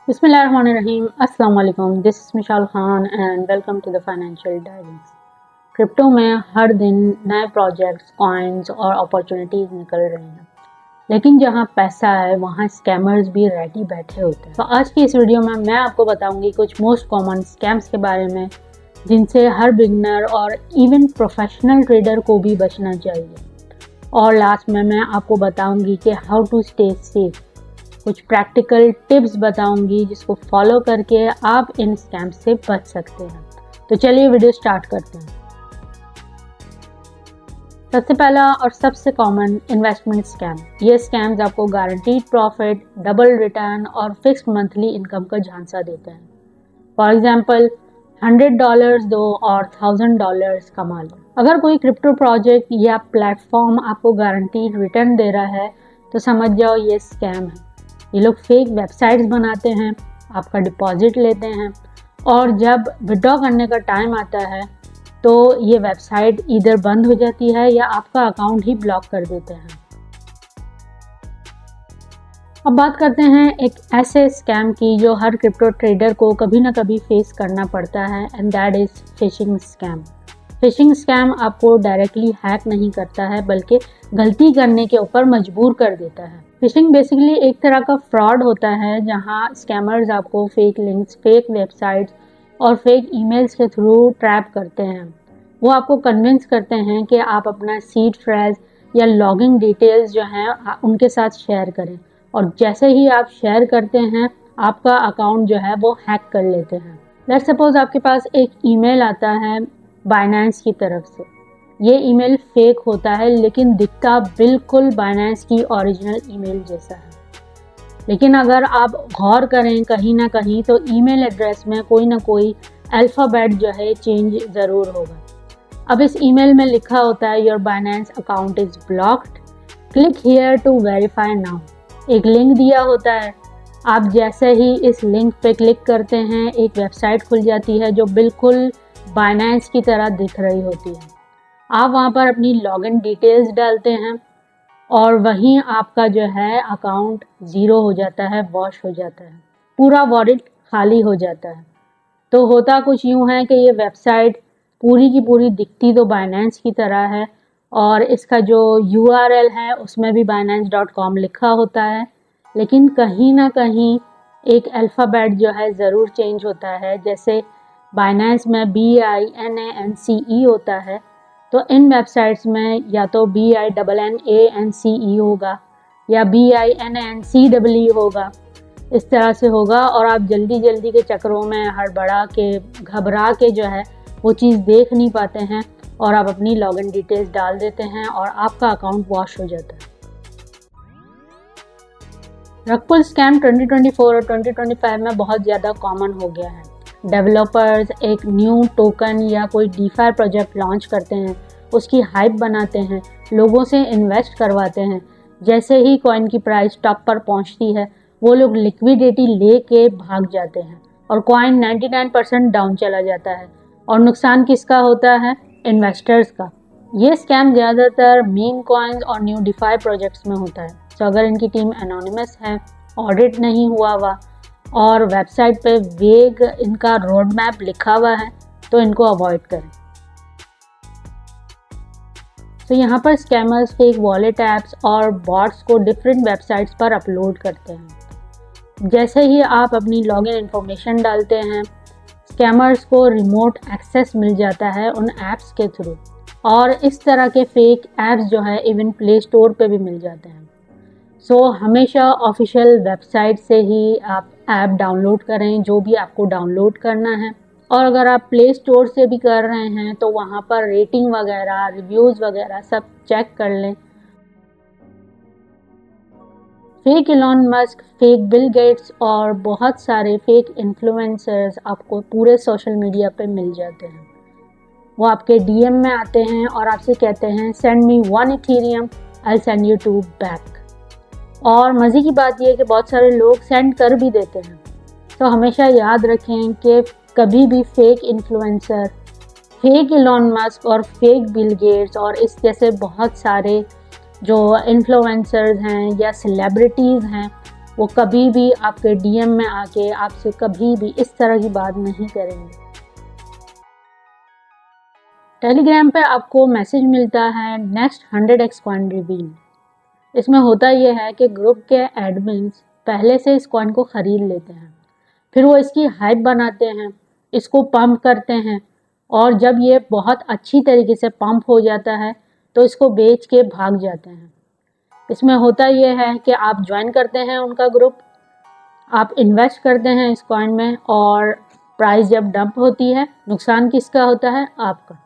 बिस्मिल्लाहिर्रहमानिर्रहीम। अस्सलाम वालेकुम। This is Mishal Khan and welcome to the financial diaries. Crypto में हर दिन नए प्रोजेक्ट्स, कॉइन्स और अपॉर्चुनिटीज़ निकल रहे हैं, लेकिन जहां पैसा है वहां स्कैमर्स भी रेडी बैठे होते हैं। तो आज की इस वीडियो में मैं आपको बताऊंगी कुछ मोस्ट कॉमन स्कैम्स के बारे में, जिनसे हर बिगनर और इवन प्रोफेशनल ट्रेडर को भी बचना चाहिए। और लास्ट में मैं आपको बताऊंगी कि हाउ टू स्टे सेफ। कुछ प्रैक्टिकल टिप्स बताऊंगी जिसको फॉलो करके आप इन स्कैम से बच सकते हैं। तो चलिए वीडियो स्टार्ट करते हैं। सबसे पहला और सबसे कॉमन इन्वेस्टमेंट स्कैम। ये स्कैम्स आपको गारंटीड प्रॉफिट, डबल रिटर्न और फिक्स्ड मंथली इनकम का झांसा देते हैं। फॉर एग्जाम्पल, $100 दो और $1000 कमा लो। अगर कोई क्रिप्टो प्रोजेक्ट या प्लेटफॉर्म आपको गारंटीड रिटर्न दे रहा है तो समझ जाओ ये स्कैम है। ये लोग फेक वेबसाइट्स बनाते हैं, आपका डिपॉजिट लेते हैं और जब विड्रॉ करने का टाइम आता है तो ये वेबसाइट इधर बंद हो जाती है या आपका अकाउंट ही ब्लॉक कर देते हैं। अब बात करते हैं एक ऐसे स्कैम की जो हर क्रिप्टो ट्रेडर को कभी ना कभी फेस करना पड़ता है, and that is fishing scam. Fishing scam आपको डायरेक्टली हैक नहीं करता है बल्कि गलती करने के ऊपर मजबूर कर देता है। फिशिंग बेसिकली एक तरह का फ्रॉड होता है जहां स्कैमर्स आपको फेक लिंक्स, फेक वेबसाइट्स और फेक ईमेल्स के थ्रू ट्रैप करते हैं। वो आपको कन्विंस करते हैं कि आप अपना सीड फ्रेज या लॉगिन डिटेल्स जो हैं उनके साथ शेयर करें, और जैसे ही आप शेयर करते हैं आपका अकाउंट जो है वो हैक कर लेते हैं। लेट्स सपोज आपके पास एक ईमेल आता है बाइनेंस की तरफ से। ये ईमेल फेक होता है लेकिन दिखता बिल्कुल बाइनेंस की ओरिजिनल ईमेल जैसा है। लेकिन अगर आप गौर करें कहीं ना कहीं तो ईमेल एड्रेस में कोई ना कोई अल्फ़ाबेट जो है चेंज ज़रूर होगा। अब इस ईमेल में लिखा होता है your Binance account is blocked, click here to verify now. एक लिंक दिया होता है, आप जैसे ही इस लिंक पे क्लिक करते हैं एक वेबसाइट खुल जाती है जो बिल्कुल बाइनेंस की तरह दिख रही होती है। आप वहाँ पर अपनी लॉगिन डिटेल्स डालते हैं और वहीं आपका जो है अकाउंट ज़ीरो हो जाता है, वॉश हो जाता है, पूरा वॉलेट खाली हो जाता है। तो होता कुछ यूँ है कि ये वेबसाइट पूरी की पूरी दिखती तो बाइनेंस की तरह है और इसका जो URL है उसमें भी binance.com लिखा होता है, लेकिन कहीं ना कहीं एक अल्फ़ाबेट जो है ज़रूर चेंज होता है। जैसे बाइनेंस में BINANCE होता है तो इन वेबसाइट्स में या तो BINNANCE होगा या BINNCEE होगा, इस तरह से होगा। और आप जल्दी जल्दी के चक्करों में हड़बड़ा के घबरा के जो है वो चीज़ देख नहीं पाते हैं और आप अपनी लॉगिन डिटेल्स डाल देते हैं और आपका अकाउंट वॉश हो जाता है। रग पुल स्कैम 2024 और 2025 में बहुत ज़्यादा कॉमन हो गया है। डेवलपर्स एक न्यू टोकन या कोई डीफाई प्रोजेक्ट लॉन्च करते हैं, उसकी हाइप बनाते हैं, लोगों से इन्वेस्ट करवाते हैं। जैसे ही कॉइन की प्राइस टॉप पर पहुंचती है वो लोग लिक्विडिटी लेके भाग जाते हैं और कॉइन 99% डाउन चला जाता है। और नुकसान किसका होता है? इन्वेस्टर्स का। ये स्कैम ज़्यादातर मीम कॉइन्स और न्यू डिफाई प्रोजेक्ट्स में होता है। तो अगर इनकी टीम एनोनिमस है, ऑडिट नहीं हुआ और वेबसाइट पे वेग इनका रोड मैप लिखा हुआ है तो इनको अवॉइड करें। तो यहाँ पर स्कैमर्स फेक वॉलेट ऐप्स और बॉट्स को डिफरेंट वेबसाइट्स पर अपलोड करते हैं। जैसे ही आप अपनी लॉगिन इन्फॉर्मेशन डालते हैं स्कैमर्स को रिमोट एक्सेस मिल जाता है उन ऐप्स के थ्रू, और इस तरह के फेक ऐप्स जो है इवन प्ले स्टोर पे भी मिल जाते हैं। सो हमेशा ऑफिशियल वेबसाइट से ही आप ऐप डाउनलोड करें जो भी आपको डाउनलोड करना है, और अगर आप प्ले स्टोर से भी कर रहे हैं तो वहाँ पर रेटिंग वगैरह, रिव्यूज़ वगैरह सब चेक कर लें। Fake Elon Musk, fake Bill Gates और बहुत सारे फेक इन्फ्लुएंसर्स आपको पूरे सोशल मीडिया पे मिल जाते हैं। वो आपके DM में आते हैं और आपसे कहते हैं send me 1 Ethereum, I send you 2 back. और मज़े की बात यह है कि बहुत सारे लोग सेंड कर भी देते हैं। तो हमेशा याद रखें कि कभी भी fake influencer, fake Elon Musk और फेक बिल गेट्स और इस जैसे बहुत सारे जो इन्फ्लुएंसर्स हैं या सेलिब्रिटीज़ हैं वो कभी भी आपके DM में आके आपसे कभी भी इस तरह की बात नहीं करेंगे। टेलीग्राम पे आपको मैसेज मिलता है नेक्स्ट 100x कॉइन रिवील। इसमें होता यह है कि ग्रुप के एडमिन्स पहले से इस कॉइन को ख़रीद लेते हैं, फिर वो इसकी हाइप बनाते हैं, इसको पंप करते हैं, और जब ये बहुत अच्छी तरीके से पंप हो जाता है तो इसको बेच के भाग जाते हैं। इसमें होता यह है कि आप ज्वाइन करते हैं उनका ग्रुप, आप इन्वेस्ट करते हैं इस कॉइन में, और प्राइस जब डंप होती है, नुकसान किसका होता है? आपका।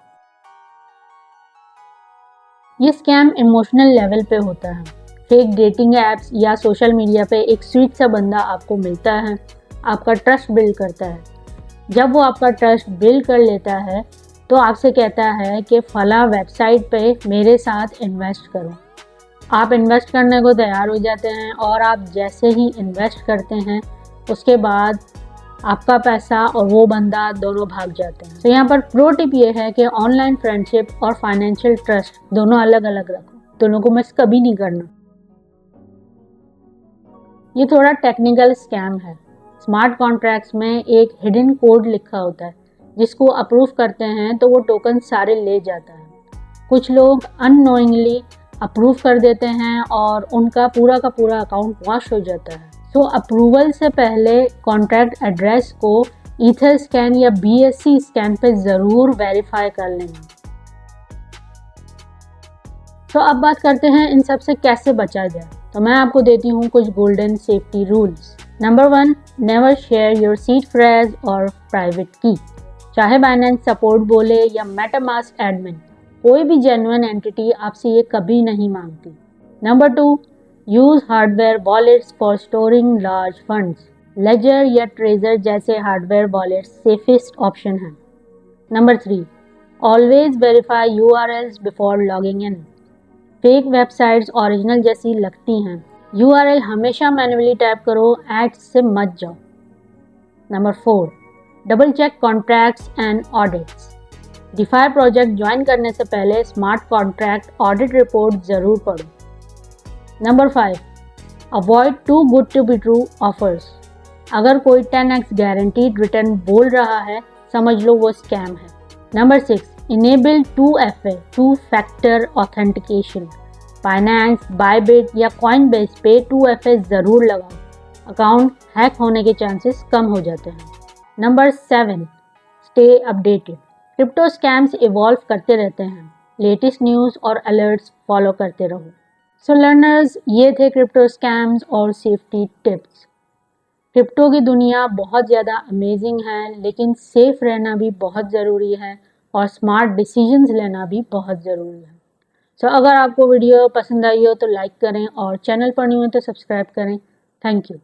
ये स्कैम इमोशनल लेवल पे होता है। फेक डेटिंग ऐप्स या सोशल मीडिया पे एक स्वीट सा बंदा आपको मिलता है, आपका ट्रस्ट बिल्ड करता है। जब वो आपका ट्रस्ट बिल्ड कर लेता है तो आपसे कहता है कि फला वेबसाइट पे मेरे साथ इन्वेस्ट करो। आप इन्वेस्ट करने को तैयार हो जाते हैं, और आप जैसे ही इन्वेस्ट करते हैं उसके बाद आपका पैसा और वो बंदा दोनों भाग जाते हैं। तो यहाँ पर प्रो टिप ये है कि ऑनलाइन फ्रेंडशिप और फाइनेंशियल ट्रस्ट दोनों अलग अलग रखो, दोनों को मिक्स कभी नहीं करना। ये थोड़ा टेक्निकल स्कैम है। स्मार्ट कॉन्ट्रैक्ट्स में एक हिडन कोड लिखा होता है, जिसको अप्रूव करते हैं तो वो टोकन सारे ले जाता है। कुछ लोग अननोइंगली अप्रूव कर देते हैं और उनका पूरा का पूरा अकाउंट वॉश हो जाता है। तो अप्रूवल से पहले कॉन्ट्रैक्ट एड्रेस को ईथर स्कैन या BSC स्कैन पे ज़रूर वेरीफाई कर लेना। तो अब बात करते हैं इन सब से कैसे बचा जाए। तो मैं आपको देती हूँ कुछ golden safety rules. Number 1, never share your seed phrase और प्राइवेट की। चाहे बाइनेंस सपोर्ट बोले या मेटामास्क एडमिन, कोई भी जेन्युइन एंटिटी आपसे ये कभी नहीं मांगती। Number 2, use hardware wallets for storing large funds. Ledger या ट्रेजर जैसे हार्डवेयर वॉलेट्स सेफेस्ट ऑप्शन हैं। Number 3, always verify URLs before logging in. Fake websites original जैसी लगती हैं, URL हमेशा मैन्युअली टाइप करो, एड्स से मत जाओ। Number 4, double check contracts and audits. DeFi project join करने से पहले स्मार्ट कॉन्ट्रैक्ट ऑडिट रिपोर्ट ज़रूर पढ़ो। Number 5, avoid too good to be true offers. अगर कोई 10x गारंटीड रिटर्न बोल रहा है, समझ लो वो स्कैम है। Number 6, enable 2FA, 2 factor authentication. Finance, Bybit या कॉइनबेस पे 2FA ज़रूर लगाओ, अकाउंट हैक होने के चांसेस कम हो जाते हैं। Number 7, stay updated. Crypto scams evolve करते रहते हैं, लेटेस्ट न्यूज़ और अलर्ट्स फॉलो करते रहो। सो लर्नर्स, ये थे क्रिप्टो स्कैम्स और सेफ्टी टिप्स। क्रिप्टो की दुनिया बहुत ज़्यादा अमेजिंग है, लेकिन सेफ रहना भी बहुत ज़रूरी है और स्मार्ट डिसीजंस लेना भी बहुत ज़रूरी है। सो अगर आपको वीडियो पसंद आई हो तो लाइक करें, और चैनल पर न्यू हो तो सब्सक्राइब करें। Thank you.